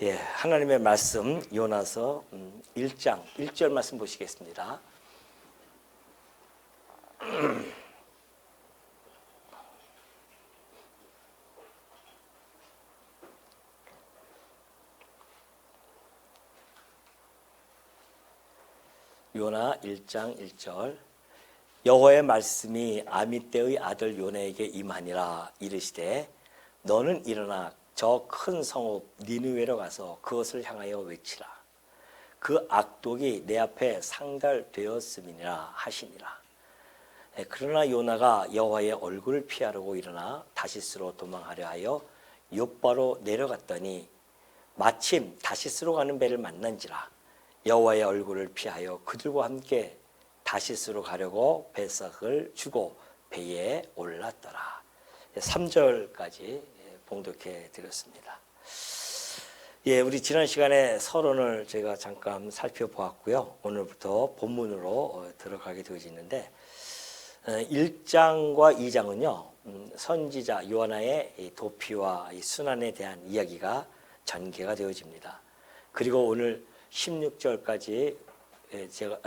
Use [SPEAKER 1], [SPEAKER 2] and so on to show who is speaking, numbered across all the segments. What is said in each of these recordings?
[SPEAKER 1] 예, 하나님의 말씀 요나서 1장 1절 말씀 보시겠습니다. 요나 1장 1절 여호와의 말씀이 아미떼의 아들 요나에게 임하니라. 이르시되 너는 일어나 저 큰 성읍 니느웨로 가서 그것을 향하여 외치라. 그 악독이 내 앞에 상달되었음이니라 하시니라. 그러나 요나가 여호와의 얼굴을 피하려고 일어나 다시스로 도망하려 하여 욥바로 내려갔더니 마침 다시스로 가는 배를 만난지라. 여호와의 얼굴을 피하여 그들과 함께 다시스로 가려고 배삭을 주고 배에 올랐더라. 3절까지 봉독해 드렸습니다. 예, 우리 지난 시간에 서론을 제가 잠깐 살펴보았고요. 오늘부터 본문으로 들어가게 되어지는데 1장과 2장은요. 선지자 요나의 도피와 순환에 대한 이야기가 전개가 되어집니다. 그리고 오늘 16절까지 제가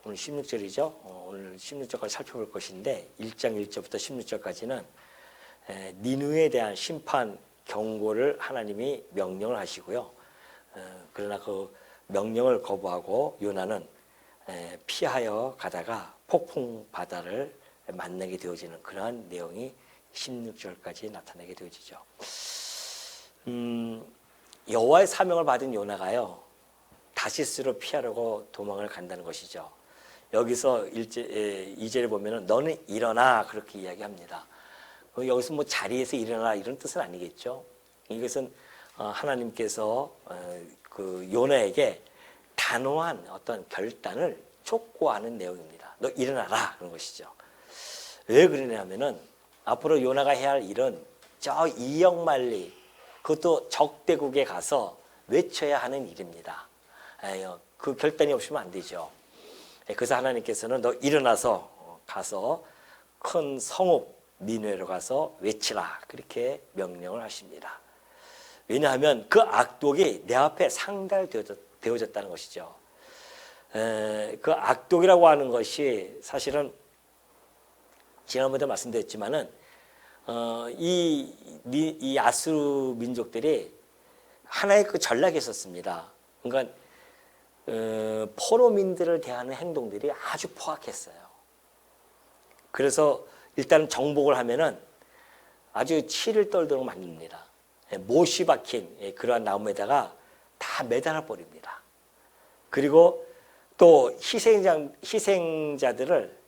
[SPEAKER 1] 오늘 16절이죠. 오늘 16절까지 살펴볼 것인데 1장 1절부터 16절까지는 니느웨에 대한 심판 경고를 하나님이 명령을 하시고요. 그러나 그 명령을 거부하고 요나는 피하여 가다가 폭풍 바다를 만나게 되어지는 그러한 내용이 16절까지 나타나게 되어지죠. 여호와의 사명을 받은 요나가요. 다시스로 피하려고 도망을 간다는 것이죠. 여기서 2절에 보면은 너는 일어나 그렇게 이야기합니다. 여기서 뭐 자리에서 일어나 이런 뜻은 아니겠죠. 이것은 하나님께서 그 요나에게 단호한 어떤 결단을 촉구하는 내용입니다. 너 일어나라 그런 것이죠. 왜 그러냐면은 앞으로 요나가 해야 할 일은 저 이역만리 그것도 적대국에 가서 외쳐야 하는 일입니다. 그 결단이 없으면 안 되죠. 그래서 하나님께서는 너 일어나서 가서 큰 성읍 니느웨로 가서 외치라 그렇게 명령을 하십니다. 왜냐하면 그 악독이 내 앞에 상달되어졌다는 것이죠. 그 악독이라고 하는 것이 사실은 지난번에 말씀드렸지만은 이 아수르 민족들이 하나의 그 전략이 있었습니다. 그러니까 포로민들을 대하는 행동들이 아주 포악했어요. 그래서 일단 정복을 하면은 아주 치를 떨도록 만듭니다. 못이 박힌 그러한 나무에다가 다 매달아 버립니다. 그리고 또 희생자들을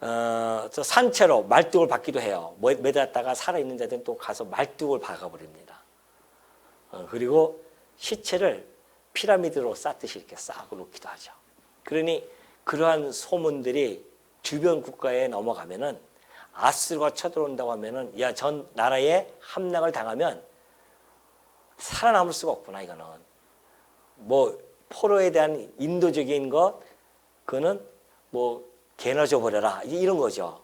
[SPEAKER 1] 저 산채로 말뚝을 박기도 해요. 매달았다가 살아있는 자들은 또 가서 말뚝을 박아버립니다. 그리고 시체를 피라미드로 쌓듯이 이렇게 쌓고 놓기도 하죠. 그러니 그러한 소문들이 주변 국가에 넘어가면은 아수르가 쳐들어온다고 하면은 야, 전 나라에 함락을 당하면 살아남을 수가 없구나. 이거는 뭐 포로에 대한 인도적인 것 그거는 뭐 개나 줘버려라 이런 거죠.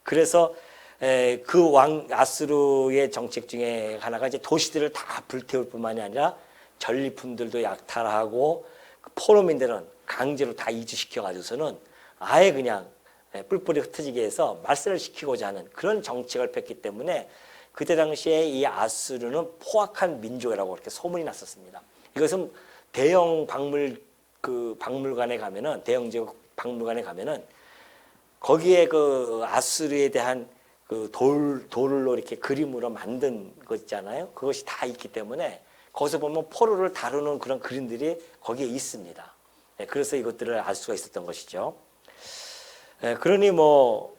[SPEAKER 1] 그래서 그 왕 아수르의 정책 중에 하나가 이제 도시들을 다 불태울 뿐만이 아니라 전리품들도 약탈하고 포로민들은 강제로 다 이주시켜 가지고서는 아예 그냥 뿔뿔이 흩어지게 해서 말살을 시키고자 하는 그런 정책을 폈기 때문에 그때 당시에 이 아수르는 포악한 민족이라고 그렇게 소문이 났었습니다. 이것은 대형 박물관에 가면은 대형 지역 박물관에 가면은 거기에 그 아수르에 대한 그 돌로 이렇게 그림으로 만든 것 있잖아요. 그것이 다 있기 때문에 거기서 보면 포로를 다루는 그런 그림들이 거기에 있습니다. 그래서 이것들을 알 수가 있었던 것이죠. 그러니 뭐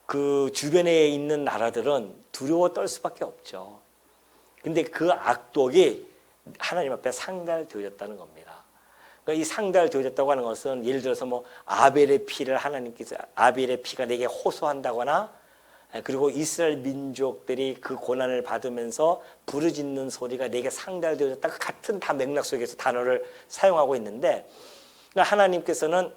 [SPEAKER 1] 그 주변에 있는 나라들은 두려워 떨 수밖에 없죠. 근데 그 악독이 하나님 앞에 상달되어졌다는 겁니다. 그러니까 이 상달되어졌다고 하는 것은 예를 들어서 뭐 아벨의 피를 하나님께서 아벨의 피가 내게 호소한다거나 그리고 이스라엘 민족들이 그 고난을 받으면서 부르짖는 소리가 내게 상달되어졌다. 그 같은 다 맥락 속에서 단어를 사용하고 있는데 그러니까 하나님께서는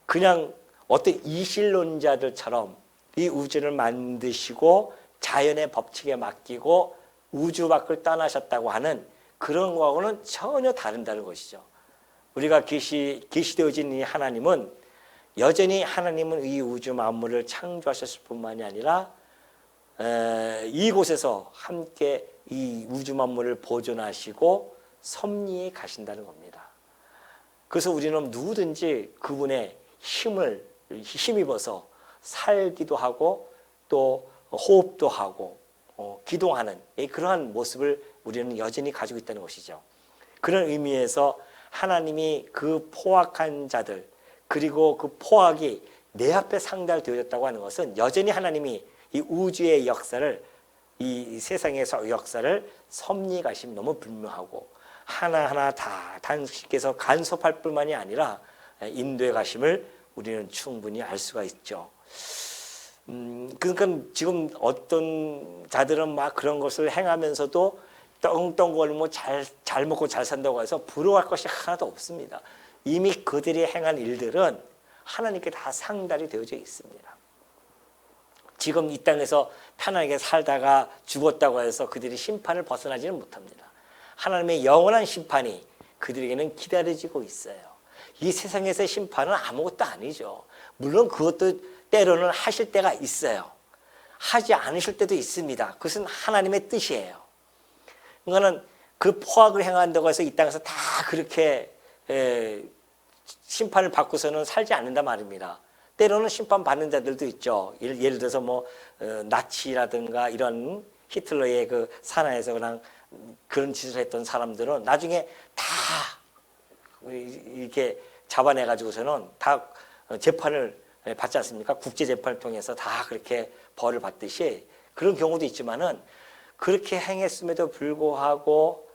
[SPEAKER 1] 그냥 어떤 이실론자들처럼 이 우주를 만드시고 자연의 법칙에 맡기고 우주 밖을 떠나셨다고 하는 그런 거하고는 전혀 다른다는 것이죠. 우리가 계시되어진 이 하나님은 여전히 하나님은 이 우주 만물을 창조하셨을 뿐만이 아니라 이곳에서 함께 이 우주 만물을 보존하시고 섭리해 가신다는 겁니다. 그래서 우리는 누구든지 그분의 힘입어서 살기도 하고 또 호흡도 하고 기도하는 그러한 모습을 우리는 여전히 가지고 있다는 것이죠. 그런 의미에서 하나님이 그 포악한 자들 그리고 그 포악이 내 앞에 상달되어졌다고 하는 것은 여전히 하나님이 이 우주의 역사를 이 세상의 역사를 섭리해 가심이 너무 분명하고 하나하나 다 당신께서 간섭할 뿐만이 아니라 인도해 가심을 우리는 충분히 알 수가 있죠. 그러니까 지금 어떤 자들은 막 그런 것을 행하면서도 떵떵거리고 잘 먹고 잘 산다고 해서 부러워할 것이 하나도 없습니다. 이미 그들이 행한 일들은 하나님께 다 상달이 되어져 있습니다. 지금 이 땅에서 편하게 살다가 죽었다고 해서 그들이 심판을 벗어나지는 못합니다. 하나님의 영원한 심판이 그들에게는 기다려지고 있어요. 이 세상에서의 심판은 아무것도 아니죠. 물론 그것도 때로는 하실 때가 있어요. 하지 않으실 때도 있습니다. 그것은 하나님의 뜻이에요. 그거는 그 포악을 행한다고 해서 이 땅에서 다 그렇게 심판을 받고서는 살지 않는다 말입니다. 때로는 심판받는 자들도 있죠. 예를 들어서 뭐 나치라든가 이런 히틀러의 그 산하에서 그냥 그런 짓을 했던 사람들은 나중에 다 이렇게 잡아내가지고서는 다 재판을 받지 않습니까? 국제재판을 통해서 다 그렇게 벌을 받듯이 그런 경우도 있지만은 그렇게 행했음에도 불구하고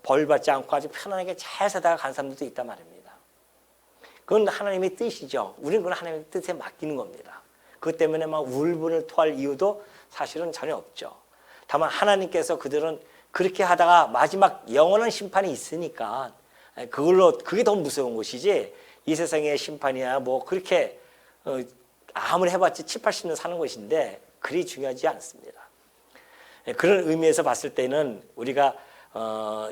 [SPEAKER 1] 벌 받지 않고 아주 편안하게 잘 살다가 간 사람들도 있단 말입니다. 그건 하나님의 뜻이죠. 우리는 그건 하나님의 뜻에 맡기는 겁니다. 그것 때문에 막 울분을 토할 이유도 사실은 전혀 없죠. 다만 하나님께서 그들은 그렇게 하다가 마지막 영원한 심판이 있으니까 그게 더 무서운 것이지 이 세상의 심판이야 뭐 그렇게 아무리 해봤지 7, 80년 사는 것인데 그리 중요하지 않습니다. 그런 의미에서 봤을 때는 우리가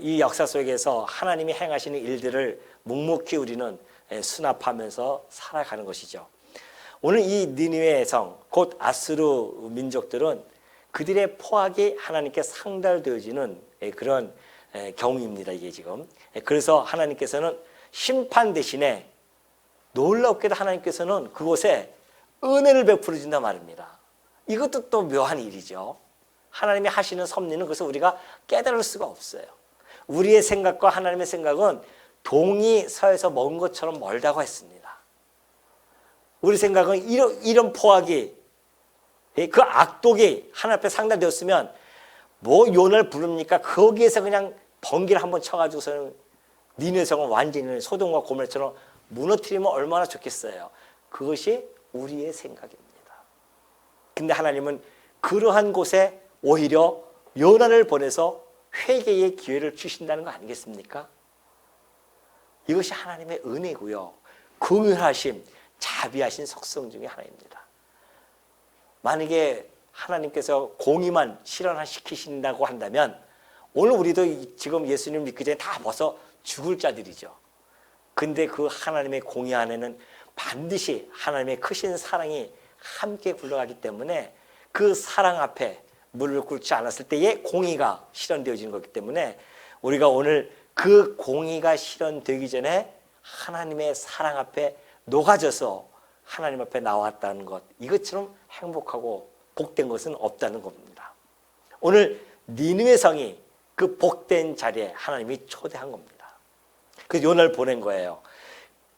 [SPEAKER 1] 이 역사 속에서 하나님이 행하시는 일들을 묵묵히 우리는 수납하면서 살아가는 것이죠. 오늘 이 니느웨의 성, 곧 아수르 민족들은 그들의 포악이 하나님께 상달되어지는 그런 경우입니다. 이게 지금. 그래서 하나님께서는 심판 대신에 놀랍게도 하나님께서는 그곳에 은혜를 베풀어 준단 말입니다. 이것도 또 묘한 일이죠. 하나님이 하시는 섭리는 그래서 우리가 깨달을 수가 없어요. 우리의 생각과 하나님의 생각은 동이 서에서 먼 것처럼 멀다고 했습니다. 우리 생각은 이런 포악이 그 악독이 하나님 앞에 상달되었으면 뭐 요나를 부릅니까? 거기에서 그냥 번개를 한번 쳐가지고서는 니느웨 성은 완전히 소돔과 고모라처럼 무너뜨리면 얼마나 좋겠어요. 그것이 우리의 생각입니다. 근데 하나님은 그러한 곳에 오히려 요나를 보내서 회개의 기회를 주신다는 거 아니겠습니까? 이것이 하나님의 은혜고요. 긍휼하심, 자비하신 속성 중에 하나입니다. 만약에 하나님께서 공의만 실현시키신다고 한다면 오늘 우리도 지금 예수님 믿기 전에 다 벌써 죽을 자들이죠. 근데 그 하나님의 공의 안에는 반드시 하나님의 크신 사랑이 함께 굴러가기 때문에 그 사랑 앞에 무릎을 꿇지 않았을 때의 공의가 실현되어지는 거기 때문에 우리가 오늘 그 공의가 실현되기 전에 하나님의 사랑 앞에 녹아져서 하나님 앞에 나왔다는 것, 이것처럼 행복하고 복된 것은 없다는 겁니다. 오늘 니느웨 성이 그 복된 자리에 하나님이 초대한 겁니다. 그 요나를 보낸 거예요.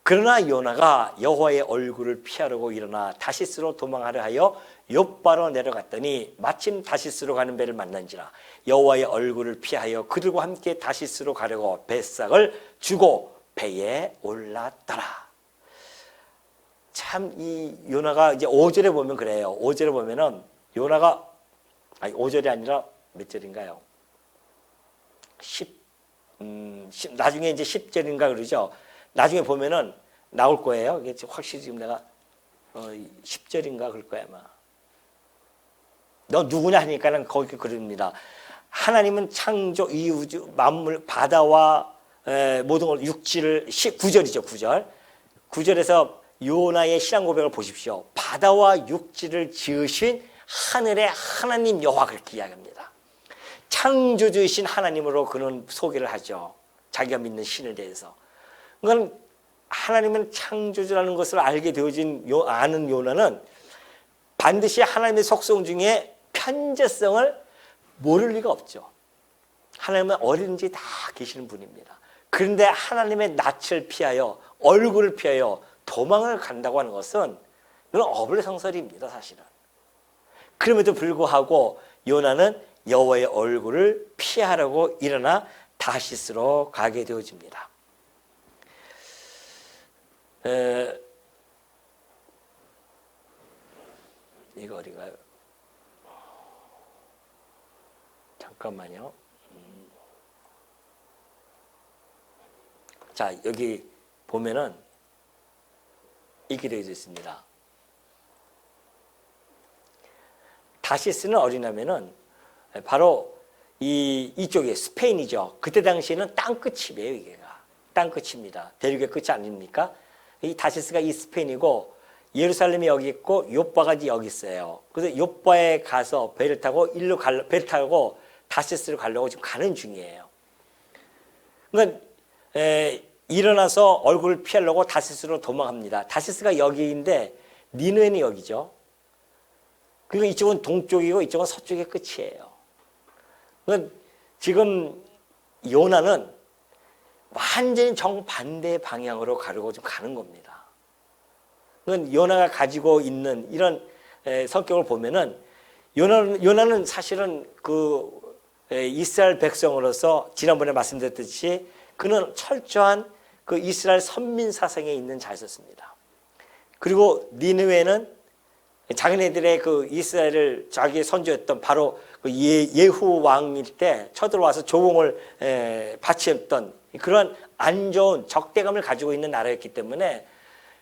[SPEAKER 1] 그러나 요나가 여호와의 얼굴을 피하려고 일어나 다시스로 도망하려 하여 욥바로 내려갔더니 마침 다시스로 가는 배를 만난지라 여호와의 얼굴을 피하여 그들과 함께 다시스로 가려고 뱃삭을 주고 배에 올랐더라. 참 이 요나가 이제 5절에 보면 그래요. 5절에 보면은 요나가 5절이 아니라 몇 절인가요? 나중에 이제 10절인가 그러죠. 나중에 보면은 나올 거예요. 이게 확실히 지금 내가 10절인가 그럴 거야 아마. 너 누구냐 하니까는 거기 그럽니다. 하나님은 창조 이 우주 만물 바다와 모든 걸 육지를 9절이죠. 9절. 9절에서 요나의 신앙 고백을 보십시오. 바다와 육지를 지으신 하늘의 하나님 여호와 그렇게 이야기합니다. 창조주이신 하나님으로 그는 소개를 하죠. 자기가 믿는 신에 대해서. 그러니까 하나님은 창조주라는 것을 알게 되어진 아는 요나는 반드시 하나님의 속성 중에 편재성을 모를 리가 없죠. 하나님은 어디든지 다 계시는 분입니다. 그런데 하나님의 낯을 피하여 얼굴을 피하여 도망을 간다고 하는 것은 이건 어불성설입니다. 사실은. 그럼에도 불구하고 요나는 여호와의 얼굴을 피하려고 일어나 다시스로 가게 되어집니다. 이거 어디가요? 잠깐만요. 자, 여기 보면은 이렇게 되어 있습니다. 다시스는 어디냐면은 바로 이쪽에 스페인이죠. 그때 당시에는 땅끝이에요. 이게가 땅끝입니다. 대륙의 끝이 아닙니까? 이 다시스가 이 스페인이고 예루살렘이 여기 있고 요빠가 여기 있어요. 그래서 요빠에 가서 배를 타고 배를 타고 다시스를 가려고 지금 가는 중이에요. 그러니까 일어나서 얼굴을 피하려고 다시스로 도망합니다. 다시스가 여기인데 니느웨는 여기죠. 그리고 이쪽은 동쪽이고 이쪽은 서쪽의 끝이에요. 그러니까 지금 요나는 완전히 정반대 방향으로 가려고 좀 가는 겁니다. 그러니까 요나가 가지고 있는 이런 성격을 보면은 요나는 사실은 그 이스라엘 백성으로서 지난번에 말씀드렸듯이 그는 철저한 그 이스라엘 선민 사상에 있는 자였습니다. 그리고 니느웨는 자기네들의 그 이스라엘을 자기의 선조였던 바로 그 예후 왕일 때 쳐들어와서 조공을 바치었던 그런 안 좋은 적대감을 가지고 있는 나라였기 때문에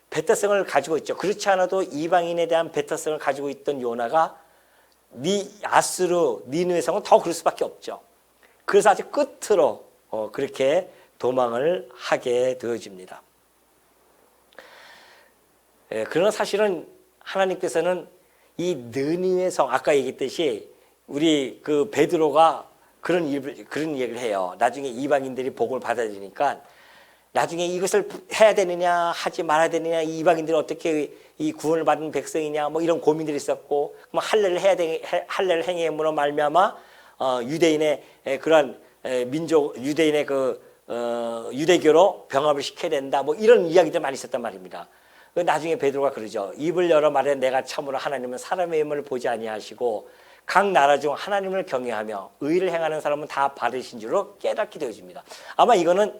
[SPEAKER 1] 배타성을 가지고 있죠. 그렇지 않아도 이방인에 대한 배타성을 가지고 있던 요나가 아수르 니느웨 성은 더 그럴 수밖에 없죠. 그래서 아주 끝으로 그렇게 도망을 하게 되어집니다. 그러나 사실은 하나님께서는 이 느니웨 성 아까 얘기했듯이 우리 그 베드로가 그런 얘기를 해요. 나중에 이방인들이 복을 받아들이니까 나중에 이것을 해야 되느냐 하지 말아야 되느냐 이방인들이 어떻게 이 구원을 받은 백성이냐 뭐 이런 고민들이 있었고 뭐 할례를 해야 되 할례를 행함으로 말미암아 유대인의 그러한 민족 유대인의 유대교로 병합을 시켜야 된다 뭐 이런 이야기들 많이 있었단 말입니다. 나중에 베드로가 그러죠. 입을 열어 말해 내가 참으로 하나님은 사람의 힘을 보지 아니하시고 각 나라 중 하나님을 경외하며 의를 행하는 사람은 다 받으신 줄로 깨닫게 되어집니다. 아마 이거는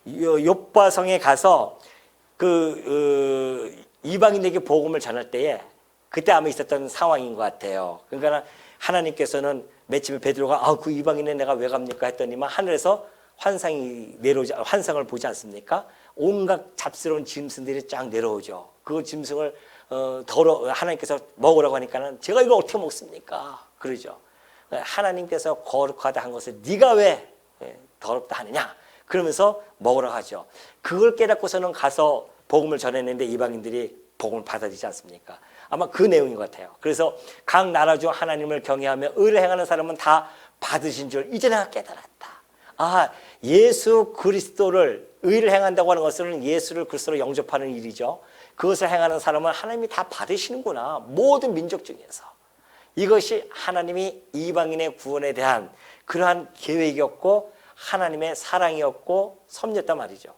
[SPEAKER 1] 요빠성에 가서 이방인에게 복음을 전할 때에 그때 아마 있었던 상황인 것 같아요. 그러니까 하나님께서는 맨 처음에 베드로가 그 이방인에 내가 왜 갑니까 했더니만 하늘에서 환상을 보지 않습니까? 온갖 잡스러운 짐승들이 쫙 내려오죠. 그 짐승을 하나님께서 먹으라고 하니까는 제가 이걸 어떻게 먹습니까? 그러죠. 하나님께서 거룩하다 한 것을 네가 왜 더럽다 하느냐? 그러면서 먹으라고 하죠. 그걸 깨닫고서는 가서 복음을 전했는데 이방인들이 복음을 받아들이지 않습니까? 아마 그 내용인 것 같아요. 그래서 각 나라 중 하나님을 경외하며 의를 행하는 사람은 다 받으신 줄 이제 내가 깨달았다. 예수 그리스도를 의를 행한다고 하는 것은 예수를 그리스도로 영접하는 일이죠. 그것을 행하는 사람은 하나님이 다 받으시는구나. 모든 민족 중에서. 이것이 하나님이 이방인의 구원에 대한 그러한 계획이었고 하나님의 사랑이었고 섭리였단 말이죠.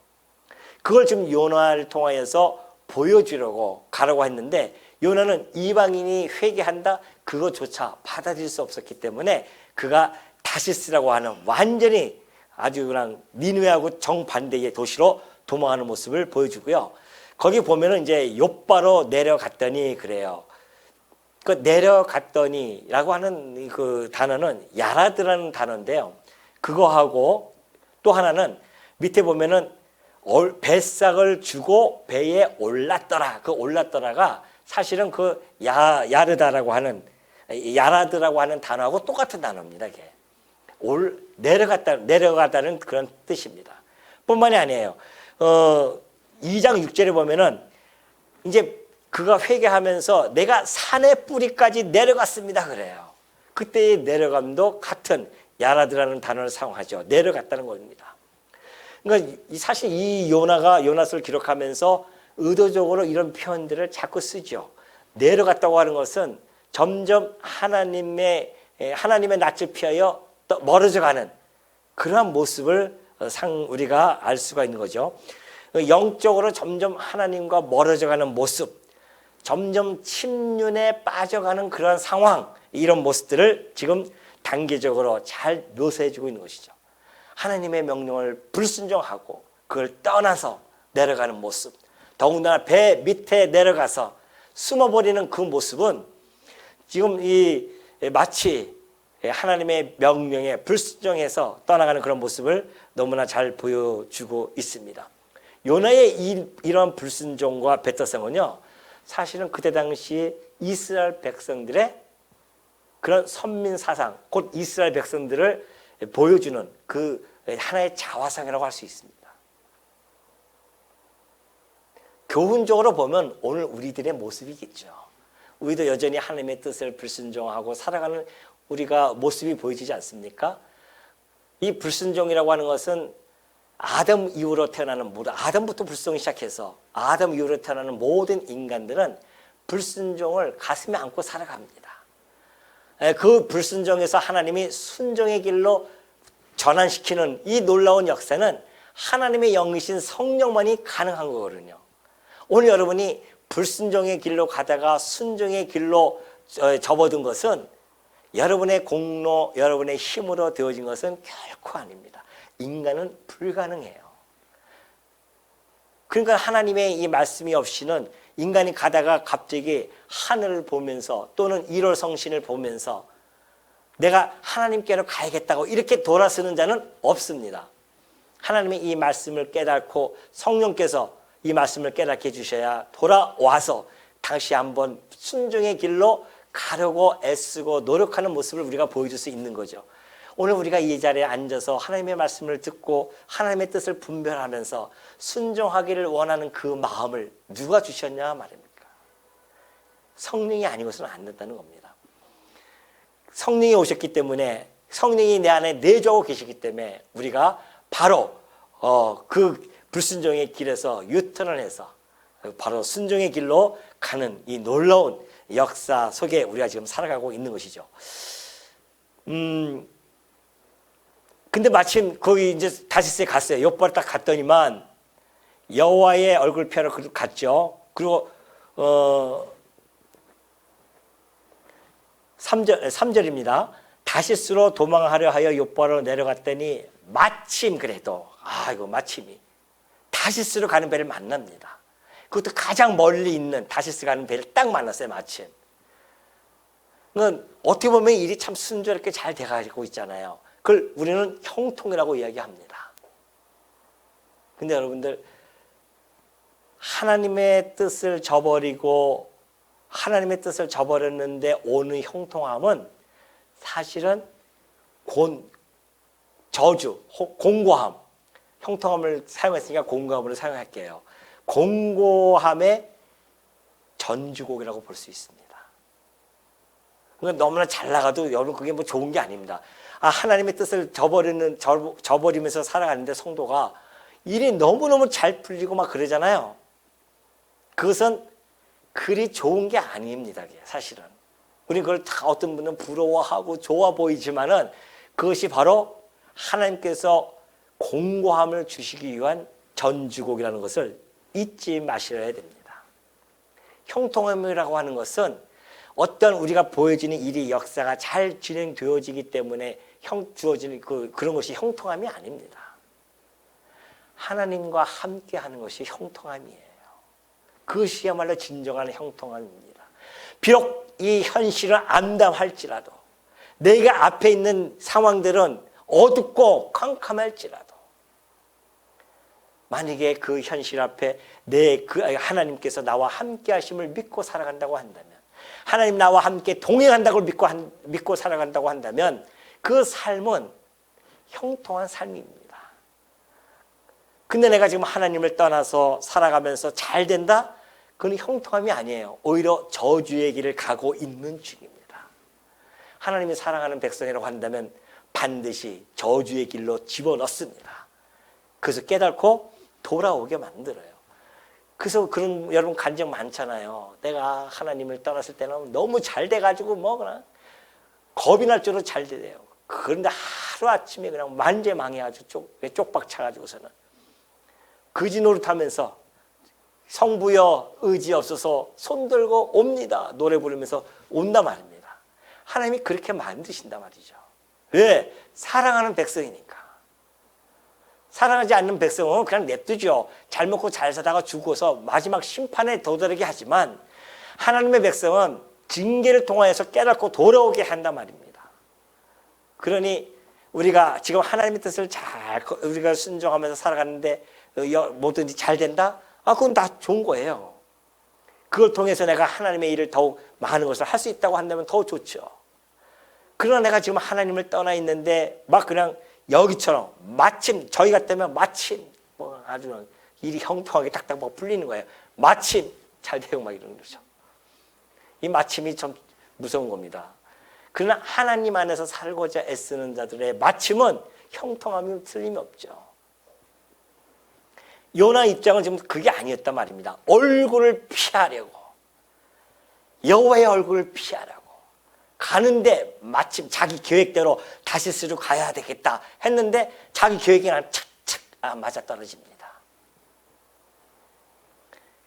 [SPEAKER 1] 그걸 지금 요나를 통하여서 보여주려고 가라고 했는데 요나는 이방인이 회개한다 그것조차 받아들일 수 없었기 때문에 그가 다시스라고 하는 완전히 아주 그냥 니느웨하고 정반대의 도시로 도망하는 모습을 보여주고요. 거기 보면은 이제 요빠로 내려갔더니 그래요. 그 내려갔더니라고 하는 그 단어는 야라드라는 단어인데요. 그거하고 또 하나는 밑에 보면은 뱃삭을 주고 배에 올랐더라. 그 올랐더라가 사실은 그 야르다라고 하는 야라드라고 하는 단어하고 똑같은 단어입니다. 이게 내려가다는 그런 뜻입니다. 뿐만이 아니에요. 2장 6절에 보면은 이제 그가 회개하면서 내가 산의 뿌리까지 내려갔습니다. 그래요. 그때의 내려감도 같은 야라드라는 단어를 사용하죠. 내려갔다는 겁니다. 그러니까 사실 이 요나스를 기록하면서 의도적으로 이런 표현들을 자꾸 쓰죠. 내려갔다고 하는 것은 점점 하나님의 낯을 피하여 멀어져가는 그러한 모습을 우리가 알 수가 있는 거죠. 영적으로 점점 하나님과 멀어져가는 모습, 점점 침륜에 빠져가는 그러한 상황, 이런 모습들을 지금 단계적으로 잘 묘사해주고 있는 것이죠. 하나님의 명령을 불순종하고 그걸 떠나서 내려가는 모습, 더군다나 배 밑에 내려가서 숨어버리는 그 모습은 지금 마치 하나님의 명령에 불순종해서 떠나가는 그런 모습을 너무나 잘 보여주고 있습니다. 요나의 이러한 불순종과 배타성은요, 사실은 그때 당시 이스라엘 백성들의 그런 선민 사상, 곧 이스라엘 백성들을 보여주는 그 하나의 자화상이라고 할 수 있습니다. 교훈적으로 보면 오늘 우리들의 모습이겠죠. 우리도 여전히 하나님의 뜻을 불순종하고 살아가는 우리가 모습이 보여지지 않습니까? 이 불순종이라고 하는 것은 아담 이후로 태어나는 아담부터 불순종이 시작해서 아담 이후로 태어나는 모든 인간들은 불순종을 가슴에 안고 살아갑니다. 그 불순종에서 하나님이 순종의 길로 전환시키는 이 놀라운 역사는 하나님의 영이신 성령만이 가능한 거거든요. 오늘 여러분이 불순종의 길로 가다가 순종의 길로 접어든 것은 여러분의 공로, 여러분의 힘으로 되어진 것은 결코 아닙니다. 인간은 불가능해요. 그러니까 하나님의 이 말씀이 없이는 인간이 가다가 갑자기 하늘을 보면서 또는 1월 성신을 보면서 내가 하나님께로 가야겠다고 이렇게 돌아서는 자는 없습니다. 하나님의 이 말씀을 깨닫고 성령께서 이 말씀을 깨닫게 해주셔야 돌아와서 다시 한번 순종의 길로 가려고 애쓰고 노력하는 모습을 우리가 보여줄 수 있는 거죠. 오늘 우리가 이 자리에 앉아서 하나님의 말씀을 듣고 하나님의 뜻을 분별하면서 순종하기를 원하는 그 마음을 누가 주셨냐 말입니까? 성령이 아니고서는 안 된다는 겁니다. 성령이 오셨기 때문에 성령이 내 안에 내주하고 계시기 때문에 우리가 바로 그 불순종의 길에서 유턴을 해서 바로 순종의 길로 가는 이 놀라운 역사 속에 우리가 지금 살아가고 있는 것이죠. 근데 마침 거기 이제 다시스에 갔어요. 욥바로 딱 갔더니만 여호와의 얼굴 펴러 갔죠. 그리고 3절입니다. 다시스로 도망하려 하여 욥바로 내려갔더니 마침 그래도 이거 마침이 다시스로 가는 배를 만납니다. 그것도 가장 멀리 있는 다시스 가는 배를 딱 만났어요. 마침. 그건 어떻게 보면 일이 참 순조롭게 잘 돼가고 있잖아요. 그걸 우리는 형통이라고 이야기합니다. 근데 여러분들 하나님의 뜻을 저버리고 하나님의 뜻을 저버렸는데 오는 형통함은 사실은 저주, 공고함, 형통함을 사용했으니까 공고함으로 사용할게요. 공고함의 전주곡이라고 볼 수 있습니다. 그건 너무나 잘 나가도 여러분 그게 뭐 좋은 게 아닙니다. 하나님의 뜻을 저버리면서 살아가는데 성도가 일이 너무너무 잘 풀리고 막 그러잖아요. 그것은 그리 좋은 게 아닙니다. 사실은. 우리 그걸 다 어떤 분은 부러워하고 좋아 보이지만은 그것이 바로 하나님께서 공고함을 주시기 위한 전주곡이라는 것을 잊지 마셔야 됩니다. 형통함이라고 하는 것은 어떤 우리가 보여지는 일이 역사가 잘 진행되어지기 때문에 주어지는 그런 것이 형통함이 아닙니다. 하나님과 함께하는 것이 형통함이에요. 그것이야말로 진정한 형통함입니다. 비록 이 현실을 암담할지라도 내가 앞에 있는 상황들은 어둡고 캄캄할지라도 만약에 그 현실 앞에 하나님께서 나와 함께 하심을 믿고 살아간다고 한다면 하나님 나와 함께 동행한다고 믿고 살아간다고 한다면 그 삶은 형통한 삶입니다. 근데 내가 지금 하나님을 떠나서 살아가면서 잘 된다? 그건 형통함이 아니에요. 오히려 저주의 길을 가고 있는 중입니다. 하나님이 사랑하는 백성이라고 한다면 반드시 저주의 길로 집어넣습니다. 그래서 깨닫고 돌아오게 만들어요. 그래서 그런 여러분 간증 많잖아요. 내가 하나님을 떠났을 때는 너무 잘 돼가지고 뭐 그냥 겁이 날 정도로 잘 돼요. 그런데 하루아침에 그냥 만재망해가지고 쪽박 차가지고서는 거지 노릇하면서 성부여 의지 없어서 손들고 옵니다. 노래 부르면서 온단 말입니다. 하나님이 그렇게 만드신단 말이죠. 왜? 사랑하는 백성이니까. 사랑하지 않는 백성은 그냥 냅두죠. 잘 먹고 잘 사다가 죽어서 마지막 심판에 도달하게 하지만 하나님의 백성은 징계를 통하여서 깨닫고 돌아오게 한단 말입니다. 그러니 우리가 지금 하나님의 뜻을 잘 우리가 순종하면서 살아가는데 뭐든지 잘 된다? 그건 다 좋은 거예요. 그걸 통해서 내가 하나님의 일을 더욱 많은 것을 할 수 있다고 한다면 더 좋죠. 그러나 내가 지금 하나님을 떠나 있는데 막 그냥 여기처럼 마침 저희 같다면 마침 뭐 아주 일이 형통하게 딱딱 뭐 풀리는 거예요. 마침 잘 되고 막 이러는 거죠. 이 마침이 좀 무서운 겁니다. 그러나 하나님 안에서 살고자 애쓰는 자들의 마침은 형통함이 틀림이 없죠. 요나 입장은 지금 그게 아니었단 말입니다. 얼굴을 피하려고, 여호와의 얼굴을 피하려고 가는데 마침 자기 계획대로 다시스로 가야 되겠다 했는데 자기 계획이랑 착착 맞아떨어집니다.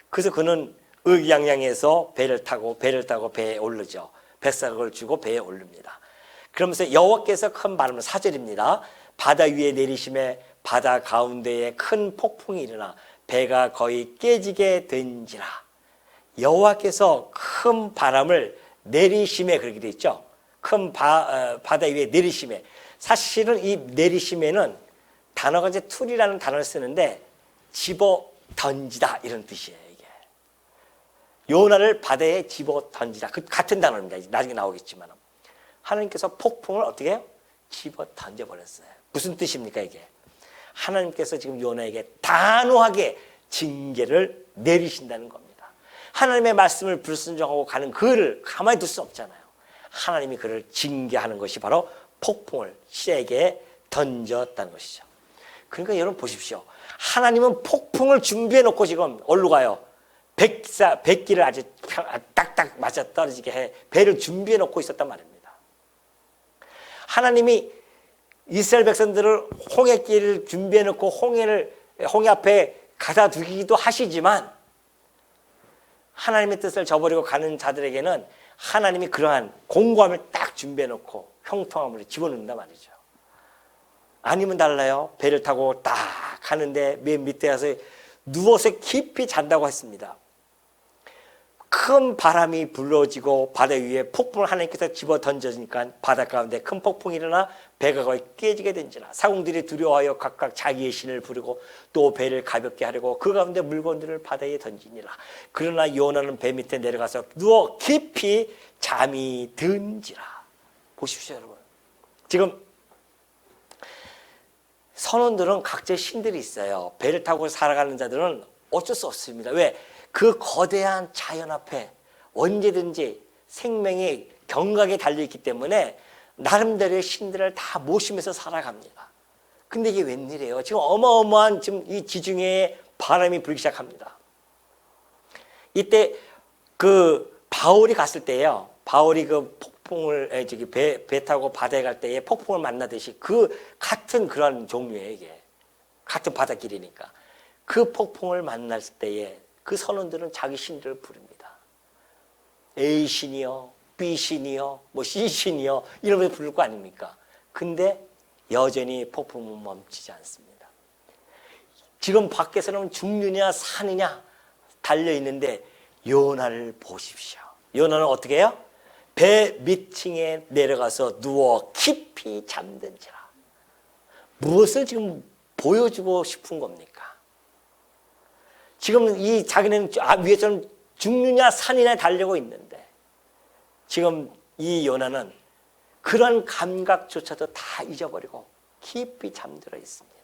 [SPEAKER 1] 그래서 그는 의기양양해서 배를 타고 배에 오르죠. 뱃삭을 주고 배에 오릅니다. 그러면서 여호와께서 큰 바람을 4절입니다. 바다 위에 내리심에 바다 가운데에 큰 폭풍이 일어나 배가 거의 깨지게 된지라. 여호와께서 큰 바람을 내리심에 그렇게 돼 있죠. 큰 바다 위에 내리심에. 사실은 이 내리심에는 단어가 이제 툴이라는 단어를 쓰는데 집어 던지다 이런 뜻이에요. 이게 요나를 바다에 집어 던지다. 그 같은 단어입니다. 나중에 나오겠지만 하나님께서 폭풍을 어떻게 해요? 집어 던져버렸어요. 무슨 뜻입니까 이게? 하나님께서 지금 요나에게 단호하게 징계를 내리신다는 겁니다. 하나님의 말씀을 불순종하고 가는 그를 가만히 둘 수 없잖아요. 하나님이 그를 징계하는 것이 바로 폭풍을 시에게 던졌다는 것이죠. 그러니까 여러분 보십시오. 하나님은 폭풍을 준비해 놓고 지금 어디로 가요? 백기를 아주 딱딱 맞아 떨어지게 해 배를 준비해 놓고 있었단 말입니다. 하나님이 이스라엘 백성들을 홍해길을 준비해 놓고 홍해 앞에 가다 두기도 하시지만 하나님의 뜻을 저버리고 가는 자들에게는 하나님이 그러한 공고함을 딱 준비해 놓고 형통함을 집어넣는단 말이죠. 아니면 달라요. 배를 타고 딱 가는데 맨 밑에 가서 누워서 깊이 잔다고 했습니다. 큰 바람이 불어지고 바다 위에 폭풍을 하나님께서 집어 던져지니까 바다 가운데 큰 폭풍이 일어나 배가 거의 깨지게 된지라. 사공들이 두려워하여 각각 자기의 신을 부르고 또 배를 가볍게 하려고 그 가운데 물건들을 바다에 던지니라. 그러나 요나는 배 밑에 내려가서 누워 깊이 잠이 든지라. 보십시오 여러분. 지금 선원들은 각자의 신들이 있어요. 배를 타고 살아가는 자들은 어쩔 수 없습니다. 왜? 그 거대한 자연 앞에 언제든지 생명이 경각에 달려있기 때문에 나름대로의 신들을 다 모시면서 살아갑니다. 근데 이게 웬일이에요? 지금 어마어마한 지금 이 지중해에 바람이 불기 시작합니다. 이때 그 바울이 갔을 때요. 바울이 그 폭풍을 배 타고 바다에 갈 때에 폭풍을 만나듯이 그 같은 그런 종류예요. 이게 같은 바닷길이니까 그 폭풍을 만날 때에 그 선원들은 자기 신들을 부릅니다. A신이요, B신이요, 뭐 C신이요 이러면서 부를 거 아닙니까? 근데 여전히 폭풍은 멈추지 않습니다. 지금 밖에서는 죽느냐 사느냐 달려있는데 요나를 보십시오. 요나는 어떻게 해요? 배 밑층에 내려가서 누워 깊이 잠든지라. 무엇을 지금 보여주고 싶은 겁니까? 지금 이 자기는 위에서는 죽느냐 사느냐 달리고 있는데 지금 이 요나는 그런 감각조차도 다 잊어버리고 깊이 잠들어 있습니다.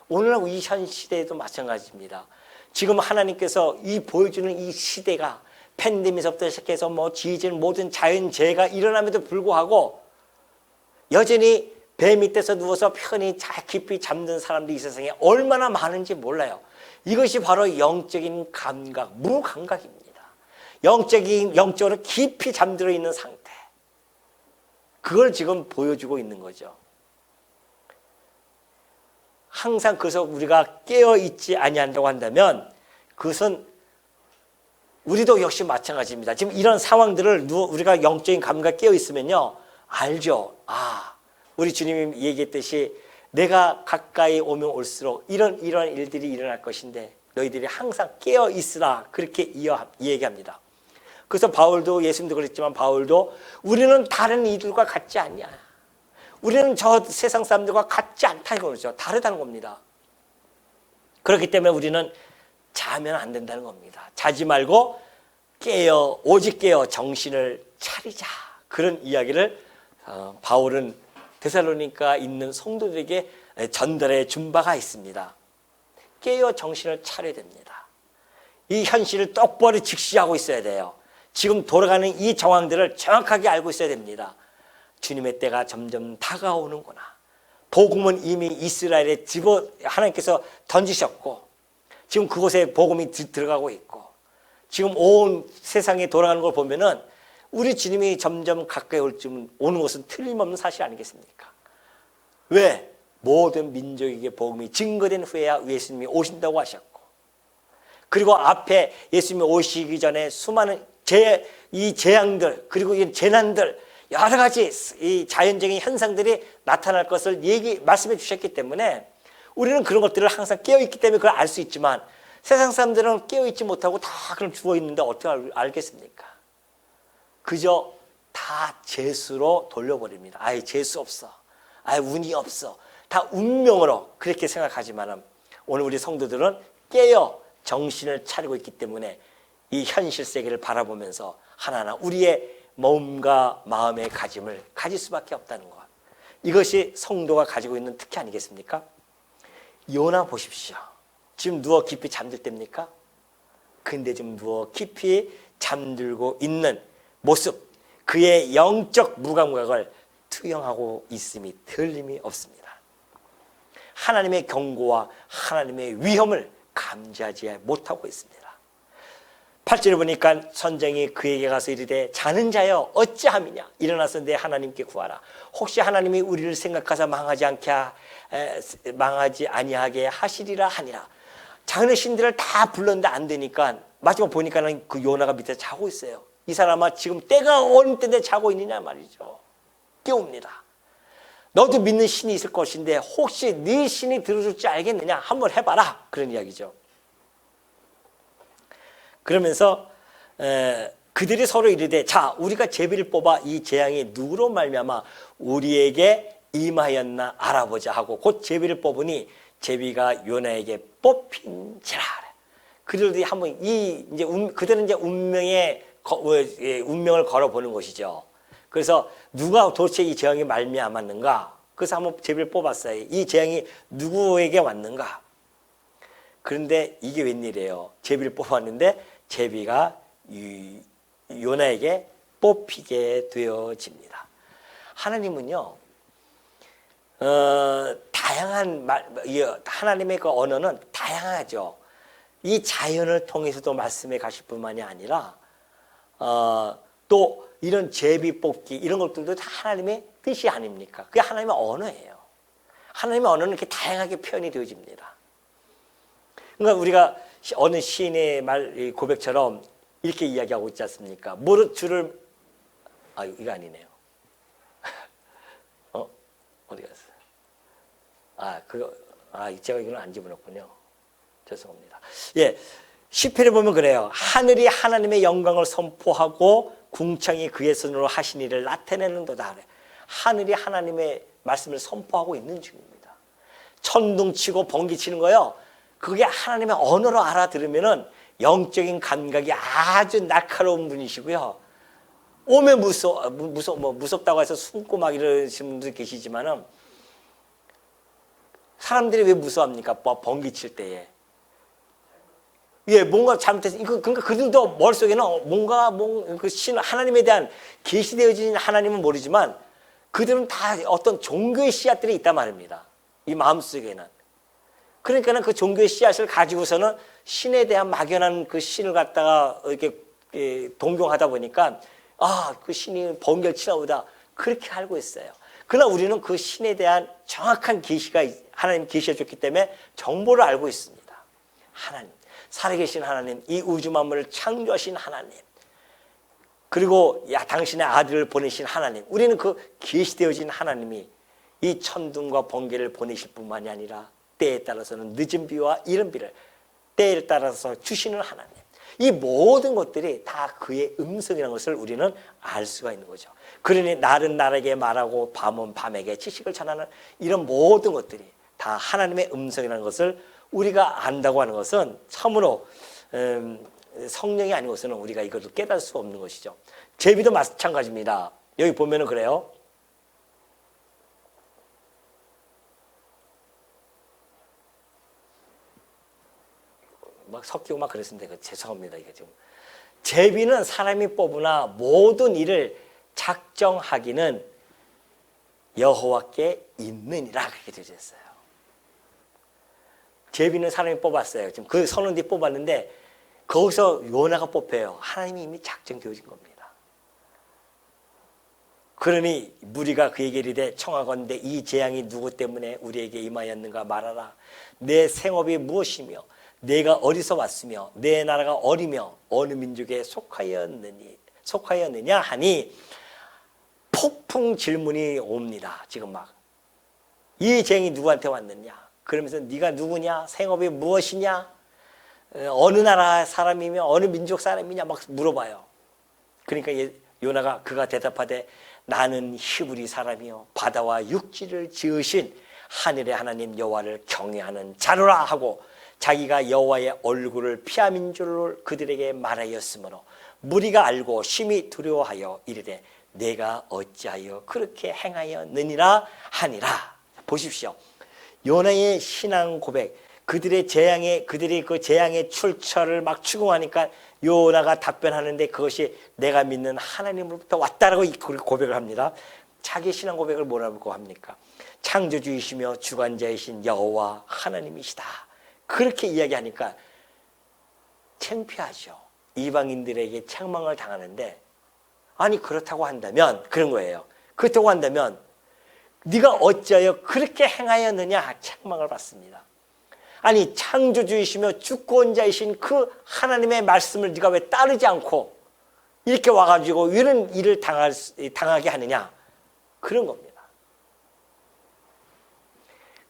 [SPEAKER 1] 오늘날 이 현 시대에도 마찬가지입니다. 지금 하나님께서 이 보여주는 이 시대가 팬데믹부터 시작해서 지진 모든 자연재해가 일어남에도 불구하고 여전히 배 밑에서 누워서 편히 잘 깊이 잠든 사람들이 이 세상에 얼마나 많은지 몰라요. 이것이 바로 영적인 감각, 무감각입니다. 영적으로 깊이 잠들어 있는 상태. 그걸 지금 보여주고 있는 거죠. 항상 그래서 우리가 깨어있지 아니한다고 한다면 그것은 우리도 역시 마찬가지입니다. 지금 이런 상황들을 우리가 영적인 감각에 깨어있으면요. 알죠. 우리 주님이 얘기했듯이 내가 가까이 오면 올수록 이런 일들이 일어날 것인데 너희들이 항상 깨어있으라 그렇게 얘기합니다. 그래서 바울도 예수님도 그랬지만 바울도 우리는 다른 이들과 같지 않냐. 우리는 저 세상 사람들과 같지 않다는 거죠. 다르다는 겁니다. 그렇기 때문에 우리는 자면 안 된다는 겁니다. 자지 말고 오직 깨어 정신을 차리자. 그런 이야기를 바울은 데살로니가 있는 성도들에게 전달해 준 바가 있습니다. 깨어 정신을 차려야 됩니다. 이 현실을 똑바로 직시하고 있어야 돼요. 지금 돌아가는 이 정황들을 정확하게 알고 있어야 됩니다. 주님의 때가 점점 다가오는구나. 복음은 이미 이스라엘에 하나님께서 던지셨고 지금 그곳에 복음이 들어가고 있고 지금 온 세상에 돌아가는 걸 보면은 우리 주님이 점점 가까이 오는 것은 틀림없는 사실 아니겠습니까? 왜? 모든 민족에게 복음이 증거된 후에야 예수님이 오신다고 하셨고 그리고 앞에 예수님이 오시기 전에 수많은 이 재앙들 그리고 이 재난들 여러 가지 이 자연적인 현상들이 나타날 것을 말씀해 주셨기 때문에 우리는 그런 것들을 항상 깨어있기 때문에 그걸 알 수 있지만 세상 사람들은 깨어있지 못하고 다 그럼 죽어있는데 어떻게 알겠습니까? 그저 다 재수로 돌려버립니다. 재수 없어. 운이 없어. 다 운명으로 그렇게 생각하지만 오늘 우리 성도들은 깨어 정신을 차리고 있기 때문에 이 현실 세계를 바라보면서 하나하나 우리의 몸과 마음의 가짐을 가질 수밖에 없다는 것. 이것이 성도가 가지고 있는 특기 아니겠습니까? 요나 보십시오. 지금 누워 깊이 잠들 때입니까? 근데 지금 누워 깊이 잠들고 있는 모습, 그의 영적 무감각을 투영하고 있음이 틀림이 없습니다. 하나님의 경고와 하나님의 위험을 감지하지 못하고 있습니다. 8절에 보니까 선생이 그에게 가서 이르되 자는 자여 어찌함이냐 일어나서 내 하나님께 구하라. 혹시 하나님이 우리를 생각하사 망하지 아니하게 하시리라 하니라. 자기네 신들을 다 불렀는데 안 되니까 마지막 보니까는 그 요나가 밑에 자고 있어요. 이 사람아 지금 때가 오는 때인데 자고 있느냐 말이죠. 깨웁니다. 너도 믿는 신이 있을 것인데 혹시 네 신이 들어줄 줄 알겠느냐 한번 해봐라 그런 이야기죠. 그러면서 그들이 서로 이르되 자 우리가 제비를 뽑아 이 재앙이 누구로 말미암아 우리에게 임하였나 알아보자 하고 곧 제비를 뽑으니 제비가 요나에게 뽑힌지라. 그들이 한번 그들은 이제 운명을 걸어보는 것이죠. 그래서 누가 도대체 이 재앙이 말미암았는가? 그래서 한번 제비를 뽑았어요. 이 재앙이 누구에게 왔는가? 그런데 이게 웬일이에요? 제비를 뽑았는데 제비가 요나에게 뽑히게 되어집니다. 하나님은요, 다양한 하나님의 그 언어는 다양하죠. 이 자연을 통해서도 말씀해 가실 뿐만이 아니라 또 이런 제비 뽑기 이런 것들도 다 하나님의 뜻이 아닙니까? 그게 하나님의 언어예요. 하나님의 언어는 이렇게 다양하게 표현이 되어집니다. 그러니까 우리가 어느 시인의 말 고백처럼 이렇게 이야기하고 있지 않습니까? 무릇 주를 이거 아니네요. 어디 갔어요? 제가 이거는 안 집어넣었군요. 죄송합니다. 예, 시편에 보면 그래요. 하늘이 하나님의 영광을 선포하고 궁창이 그의 손으로 하신 일을 나타내는도다. 하늘이 하나님의 말씀을 선포하고 있는 중입니다. 천둥치고 번개치는 거요. 그게 하나님의 언어로 알아들으면은 영적인 감각이 아주 날카로운 분이시고요. 오면 무섭다고 해서 숨고 막 이러시는 분들 계시지만은 사람들이 왜 무서워합니까? 번개 칠 때에. 예, 뭔가 잘못해서 그러니까 그들도 머릿속에는 뭔가 그 하나님에 대한 계시되어진 하나님은 모르지만 그들은 다 어떤 종교의 씨앗들이 있단 말입니다. 이 마음속에는. 그러니까는 그 종교의 씨앗을 가지고서는 신에 대한 막연한 그 신을 갖다가 이렇게 동경하다 보니까 그 신이 번개를 치나 보다 그렇게 알고 있어요. 그러나 우리는 그 신에 대한 정확한 계시가 하나님 계시해 줬기 때문에 정보를 알고 있습니다. 하나님, 살아계신 하나님, 이 우주 만물을 창조하신 하나님, 그리고 당신의 아들을 보내신 하나님, 우리는 그 계시되어진 하나님이 이 천둥과 번개를 보내실 뿐만이 아니라 때에 따라서는 늦은 비와 이른 비를 때에 따라서 주시는 하나님, 이 모든 것들이 다 그의 음성이라는 것을 우리는 알 수가 있는 거죠. 그러니 날은 날에게 말하고 밤은 밤에게 지식을 전하는 이런 모든 것들이 다 하나님의 음성이라는 것을 우리가 안다고 하는 것은 참으로 성령이 아니고서는 우리가 이것을 깨달을 수 없는 것이죠. 제비도 마찬가지입니다. 여기 보면은 그래요. 막 섞이고 막 그랬습니다. 죄송합니다. 이게 지금 제비는 사람이 뽑으나 모든 일을 작정하기는 여호와께 있느니라 그렇게 되어 있어요. 제비는 사람이 뽑았어요. 지금 그 선원들이 뽑았는데 거기서 요나가 뽑혀요. 하나님이 이미 작정되어진 겁니다. 그러니 무리가 그에게 이르되 청하건대 이 재앙이 누구 때문에 우리에게 임하였는가 말하라. 내 생업이 무엇이며 내가 어디서 왔으며 내 나라가 어디며 어느 민족에 속하였느냐 하니 폭풍 질문이 옵니다. 지금 막 이 재앙이 누구한테 왔느냐, 그러면서 네가 누구냐, 생업이 무엇이냐, 어느 나라 사람이며 어느 민족 사람이냐 막 물어봐요. 그러니까 요나가 그가 대답하되 나는 히브리 사람이요 바다와 육지를 지으신 하늘의 하나님 여호와를 경외하는 자로라 하고 자기가 여호와의 얼굴을 피함인 줄을 그들에게 말하였으므로 무리가 알고 심히 두려워하여 이르되 내가 어찌하여 그렇게 행하였느니라 하니라. 보십시오. 요나의 신앙 고백, 그들이 그 재앙의 출처를 막 추궁하니까 요나가 답변하는데 그것이 내가 믿는 하나님으로부터 왔다라고 고백을 합니다. 자기 신앙 고백을 뭐라고 합니까? 창조주이시며 주관자이신 여호와 하나님이시다. 그렇게 이야기하니까 창피하죠. 이방인들에게 책망을 당하는데, 아니 그렇다고 한다면 그런 거예요. 그렇다고 한다면 네가 어찌하여 그렇게 행하였느냐 책망을 받습니다. 아니 창조주이시며 주권자이신 그 하나님의 말씀을 네가 왜 따르지 않고 이렇게 와가지고 이런 일을 당하게 하느냐, 그런 겁니다.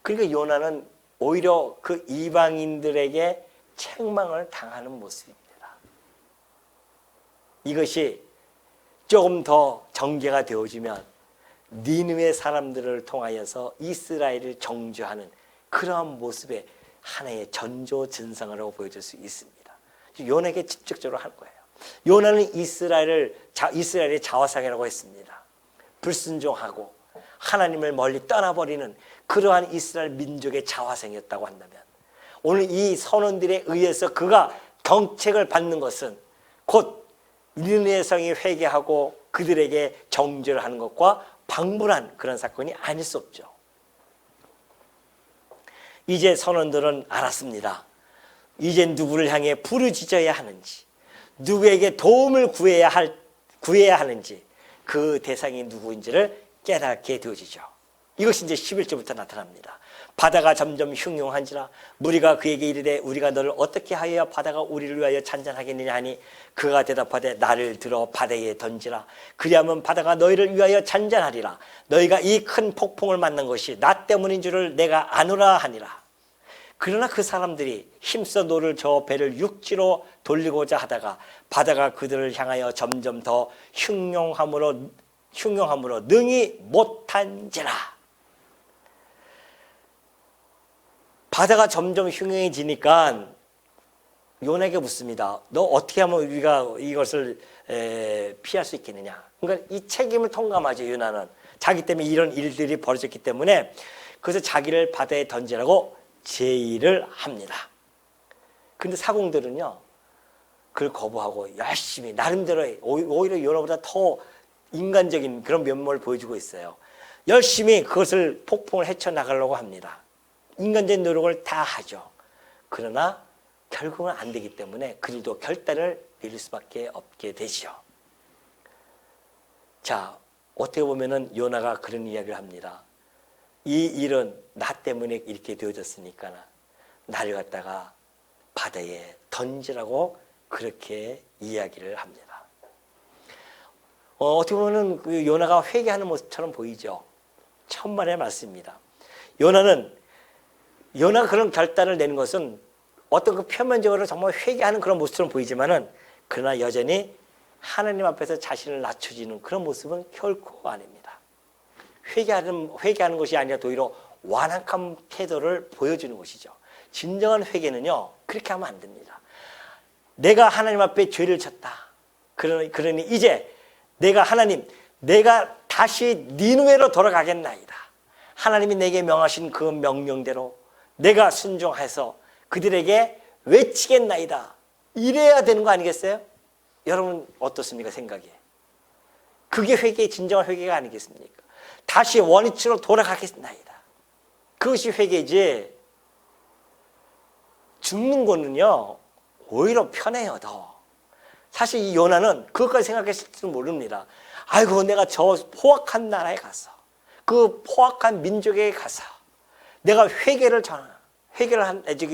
[SPEAKER 1] 그러니까 요나는 오히려 그 이방인들에게 책망을 당하는 모습입니다. 이것이 조금 더 전개가 되어지면 니느웨 사람들을 통하여서 이스라엘을 정죄하는 그러한 모습의 하나의 전조전상이라고 보여줄 수 있습니다. 요나에게 직접적으로 한 거예요. 요나는 이스라엘의 자화상이라고 했습니다. 불순종하고 하나님을 멀리 떠나버리는 그러한 이스라엘 민족의 자화상이었다고 한다면, 오늘 이 선원들에 의해서 그가 경책을 받는 것은 곧 니느웨 성이 회개하고 그들에게 정죄를 하는 것과 방불한 그런 사건이 아닐 수 없죠. 이제 선원들은 알았습니다. 이제 누구를 향해 부르짖어야 하는지, 누구에게 도움을 구해야 하는지, 그 대상이 누구인지를 깨닫게 되어지죠. 이것이 이제 11절부터 나타납니다. 바다가 점점 흉흉한지라 무리가 그에게 이르되 우리가 너를 어떻게 하여야 바다가 우리를 위하여 잔잔하겠느냐 하니 그가 대답하되 나를 들어 바다에 던지라. 그리하면 바다가 너희를 위하여 잔잔하리라. 너희가 이 큰 폭풍을 만난 것이 나 때문인 줄을 내가 아노라 하니라. 그러나 그 사람들이 힘써 노를 저 배를 육지로 돌리고자 하다가 바다가 그들을 향하여 점점 더 흉흉함으로 능히 못한지라. 바다가 점점 흉흉해지니까 요나에게 묻습니다. 너 어떻게 하면 우리가 이것을 피할 수 있겠느냐. 그러니까 이 책임을 통감하죠. 요나는 자기 때문에 이런 일들이 벌어졌기 때문에 그래서 자기를 바다에 던지라고 제의를 합니다. 근데 사공들은요 그걸 거부하고 열심히 나름대로 오히려 요나보다 더 인간적인 그런 면모를 보여주고 있어요. 열심히 그것을 폭풍을 헤쳐나가려고 합니다. 인간적인 노력을 다 하죠. 그러나 결국은 안 되기 때문에 그들도 결단을 내릴 수밖에 없게 되죠. 자, 어떻게 보면은 요나가 그런 이야기를 합니다. 이 일은 나 때문에 이렇게 되어졌으니까 나를 갖다가 바다에 던지라고 그렇게 이야기를 합니다. 어떻게 보면 그 요나가 회개하는 모습처럼 보이죠. 천만의 말씀입니다. 요나가 그런 결단을 내는 것은 어떤 그 표면적으로 정말 회개하는 그런 모습처럼 보이지만은 그러나 여전히 하나님 앞에서 자신을 낮춰지는 그런 모습은 결코 아닙니다. 회개하는 것이 아니라 오히려 완악한 태도를 보여주는 것이죠. 진정한 회개는요 그렇게 하면 안 됩니다. 내가 하나님 앞에 죄를 졌다. 그러니 이제 내가 다시 니느웨로 돌아가겠나이다. 하나님이 내게 명하신 그 명령대로 내가 순종해서 그들에게 외치겠나이다. 이래야 되는 거 아니겠어요? 여러분 어떻습니까 생각이? 그게 진정한 회개가 아니겠습니까? 다시 원위치로 돌아가겠나이다. 그것이 회개지. 죽는 거는요 오히려 편해요 더. 사실 이 요나는 그것까지 생각했을지도 모릅니다. 아이고 내가 저 포악한 나라에 가서 그 포악한 민족에게 가서 내가 회개를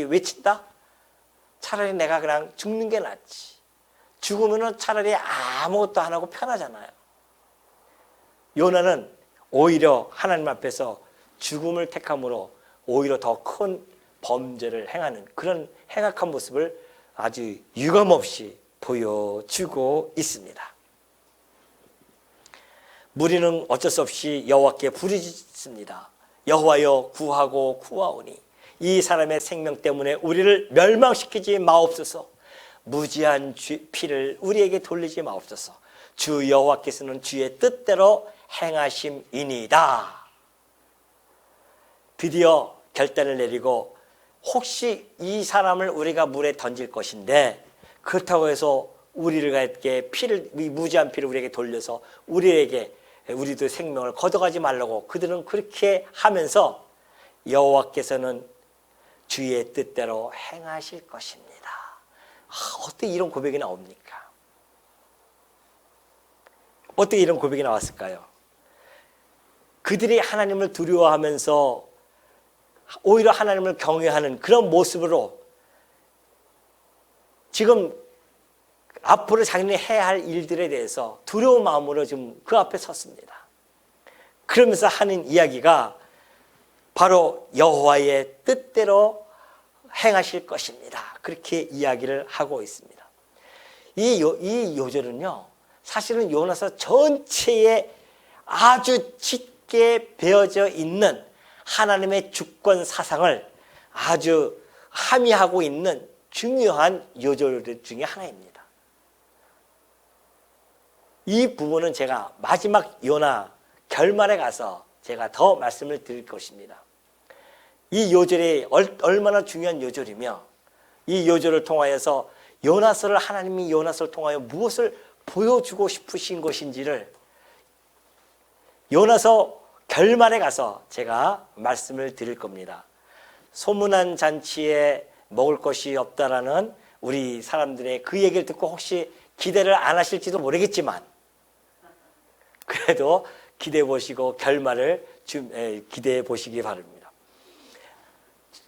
[SPEAKER 1] 외친다? 차라리 내가 그냥 죽는 게 낫지. 죽으면 차라리 아무것도 안 하고 편하잖아요. 요나는 오히려 하나님 앞에서 죽음을 택함으로 오히려 더 큰 범죄를 행하는 그런 행악한 모습을 아주 유감없이 보여주고 있습니다. 무리는 어쩔 수 없이 여호와께 부르짖습니다. 여호와여 구하고 구하오니 이 사람의 생명 때문에 우리를 멸망시키지 마옵소서. 무지한 피를 우리에게 돌리지 마옵소서. 주 여호와께서는 주의 뜻대로 행하심이니이다. 드디어 결단을 내리고 혹시 이 사람을 우리가 물에 던질 것인데 그렇다고 해서 우리에게 무지한 피를 우리에게 돌려서 우리도 생명을 걷어가지 말라고 그들은 그렇게 하면서 여호와께서는 주의 뜻대로 행하실 것입니다. 어떻게 이런 고백이 나옵니까? 어떻게 이런 고백이 나왔을까요? 그들이 하나님을 두려워하면서 오히려 하나님을 경외하는 그런 모습으로 지금 앞으로 자기네 해야 할 일들에 대해서 두려운 마음으로 지금 그 앞에 섰습니다. 그러면서 하는 이야기가 바로 여호와의 뜻대로 행하실 것입니다. 그렇게 이야기를 하고 있습니다. 이 요절은요, 사실은 요나서 전체에 아주 짙게 배어져 있는 하나님의 주권 사상을 아주 함의하고 있는 중요한 요절 중에 하나입니다. 이 부분은 제가 마지막 요나 결말에 가서 제가 더 말씀을 드릴 것입니다. 이 요절이 얼마나 중요한 요절이며 이 요절을 통하여서 하나님이 요나서를 통하여 무엇을 보여주고 싶으신 것인지를 요나서 결말에 가서 제가 말씀을 드릴 겁니다. 소문난 잔치에 먹을 것이 없다라는 우리 사람들의 그 얘기를 듣고 혹시 기대를 안 하실지도 모르겠지만 그래도 기대해 보시고 결말을 기대해 보시기 바랍니다.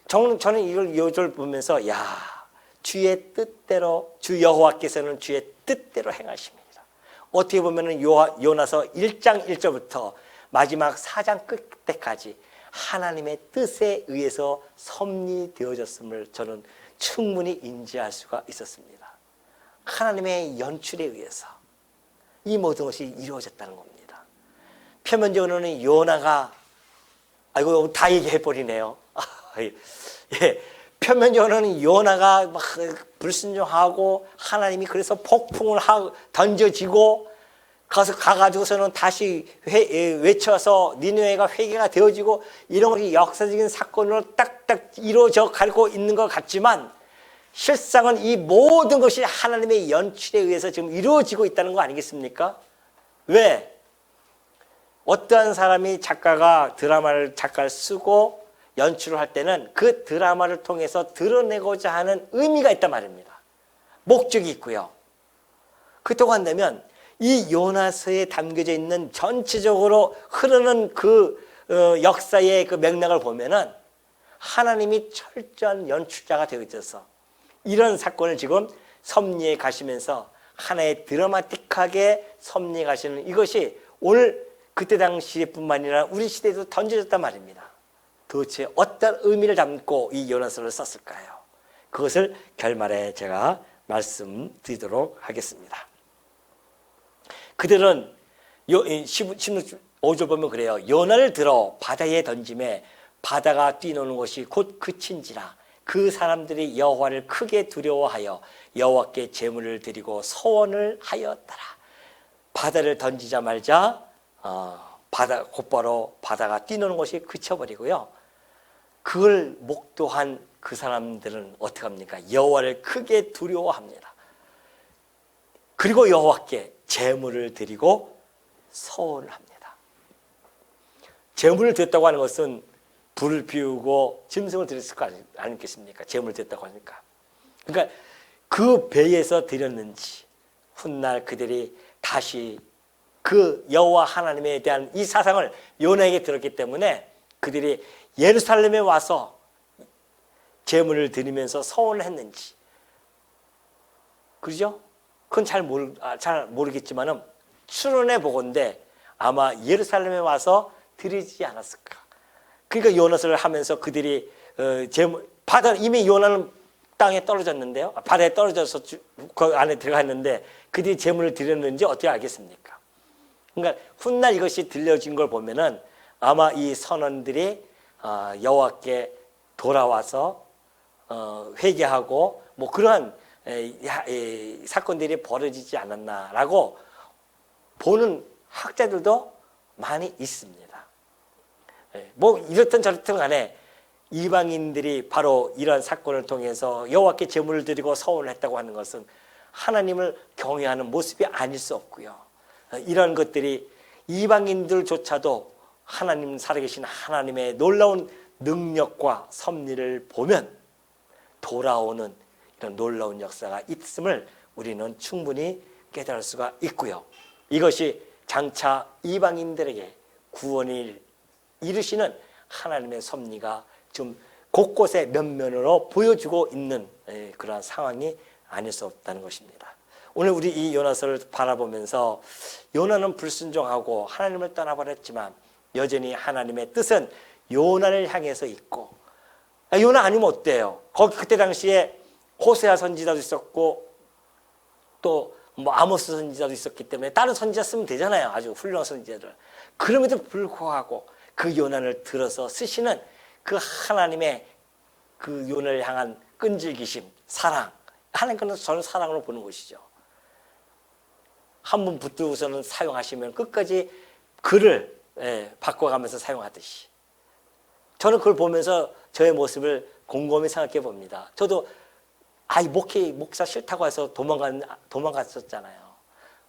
[SPEAKER 1] 저는 이걸 요절 보면서 주의 뜻대로 주 여호와께서는 주의 뜻대로 행하십니다. 어떻게 보면은 요나서 1장 1절부터 마지막 4장 끝때까지 하나님의 뜻에 의해서 섭리되어졌음을 저는 충분히 인지할 수가 있었습니다. 하나님의 연출에 의해서 이 모든 것이 이루어졌다는 겁니다. 표면적으로는 요나가 다 얘기해버리네요. 표면적으로는 요나가 막 불순종하고 하나님이 그래서 폭풍을 던져지고 가가지고서는 다시 외쳐서 니느웨가 회개가 되어지고 이런 것이 역사적인 사건으로 딱딱 이루어져 가고 있는 것 같지만 실상은 이 모든 것이 하나님의 연출에 의해서 지금 이루어지고 있다는 거 아니겠습니까? 왜? 어떠한 사람이 작가를 쓰고 연출을 할 때는 그 드라마를 통해서 드러내고자 하는 의미가 있단 말입니다. 목적이 있고요. 그렇다고 한다면 이 요나서에 담겨져 있는 전체적으로 흐르는 그 역사의 그 맥락을 보면은 하나님이 철저한 연출자가 되어 있어서 이런 사건을 지금 섭리해 가시면서 하나의 드라마틱하게 섭리해 가시는 이것이 오늘 그때 당시뿐만 아니라 우리 시대에도 던져졌단 말입니다. 도대체 어떤 의미를 담고 이 요나서를 썼을까요? 그것을 결말에 제가 말씀드리도록 하겠습니다. 그들은 16절 보면 그래요. 요나를 들어 바다에 던짐에 바다가 뛰노는 것이 곧 그친지라. 그 사람들이 여호와를 크게 두려워하여 여호와께 제물을 드리고 소원을 하였더라. 바다를 던지자 말자 곧바로 바다가 뛰노는 것이 그쳐버리고요. 그걸 목도한 그 사람들은 어떻게 합니까? 여호와를 크게 두려워합니다. 그리고 여호와께 제물을 드리고 소원을 합니다. 제물을 드렸다고 하는 것은 불을 피우고 짐승을 드렸을 거 아니겠습니까? 제물을 드렸다고 하니까. 그러니까 그 배에서 드렸는지 훗날 그들이 다시 그 여호와 하나님에 대한 이 사상을 요나에게 들었기 때문에 그들이 예루살렘에 와서 제물을 드리면서 소원을 했는지, 그죠? 그건 잘 모르겠지만은 추론해 보건대 아마 예루살렘에 와서 드리지 않았을까. 그러니까 요나서를 하면서 그들이 이미 요나는 땅에 떨어졌는데요. 바다에 떨어져서 그 안에 들어갔는데 그들이 제물을 드렸는지 어떻게 알겠습니까? 그러니까 훗날 이것이 들려진 걸 보면은 아마 이 선원들이 여호와께 돌아와서 회개하고 뭐 그러한 사건들이 벌어지지 않았나라고 보는 학자들도 많이 있습니다. 뭐 이렇든 저렇든 간에 이방인들이 바로 이러한 사건을 통해서 여호와께 제물을 드리고 소원을 했다고 하는 것은 하나님을 경외하는 모습이 아닐 수 없고요. 이런 것들이 이방인들조차도 하나님 살아계신 하나님의 놀라운 능력과 섭리를 보면 돌아오는 이런 놀라운 역사가 있음을 우리는 충분히 깨달을 수가 있고요. 이것이 장차 이방인들에게 구원을 이루시는 하나님의 섭리가 좀 곳곳에 면면으로 보여주고 있는 그러한 상황이 아닐 수 없다는 것입니다. 오늘 우리 이 요나서를 바라보면서 요나는 불순종하고 하나님을 떠나버렸지만 여전히 하나님의 뜻은 요나를 향해서 있고, 요나 아니면 어때요? 그때 당시에 호세아 선지자도 있었고 또 뭐 아모스 선지자도 있었기 때문에 다른 선지자 쓰면 되잖아요. 아주 훌륭한 선지자들. 그럼에도 불구하고 그 요나를 들어서 쓰시는 그 하나님의 그 요나를 향한 끈질기심, 사랑. 하나님께는 저는 사랑으로 보는 것이죠. 한 번 붙들고서는 사용하시면 끝까지 그를 바꿔가면서 사용하듯이. 저는 그걸 보면서 저의 모습을 곰곰이 생각해 봅니다. 저도 목사 싫다고 해서 도망갔었잖아요.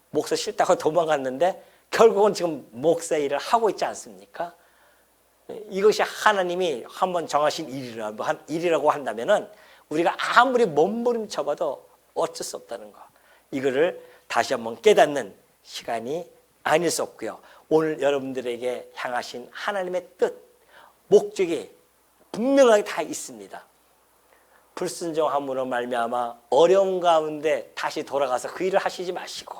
[SPEAKER 1] 목사 싫다고 도망갔는데 결국은 지금 목사 일을 하고 있지 않습니까? 이것이 하나님이 한번 정하신 일이라고 한다면은 우리가 아무리 몸부림쳐봐도 어쩔 수 없다는 거. 이거를 다시 한번 깨닫는 시간이 아닐 수 없고요. 오늘 여러분들에게 향하신 하나님의 뜻, 목적이 분명하게 다 있습니다. 불순종함으로 말미암아 어려운 가운데 다시 돌아가서 그 일을 하시지 마시고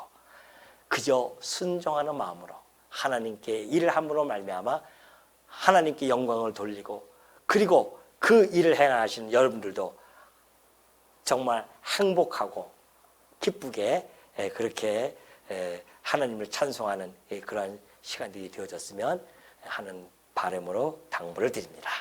[SPEAKER 1] 그저 순종하는 마음으로 하나님께 일을 함으로 말미암아 하나님께 영광을 돌리고 그리고 그 일을 행하시는 여러분들도 정말 행복하고 기쁘게 그렇게 하나님을 찬송하는 그러한 시간들이 되어졌으면 하는 바람으로 당부를 드립니다.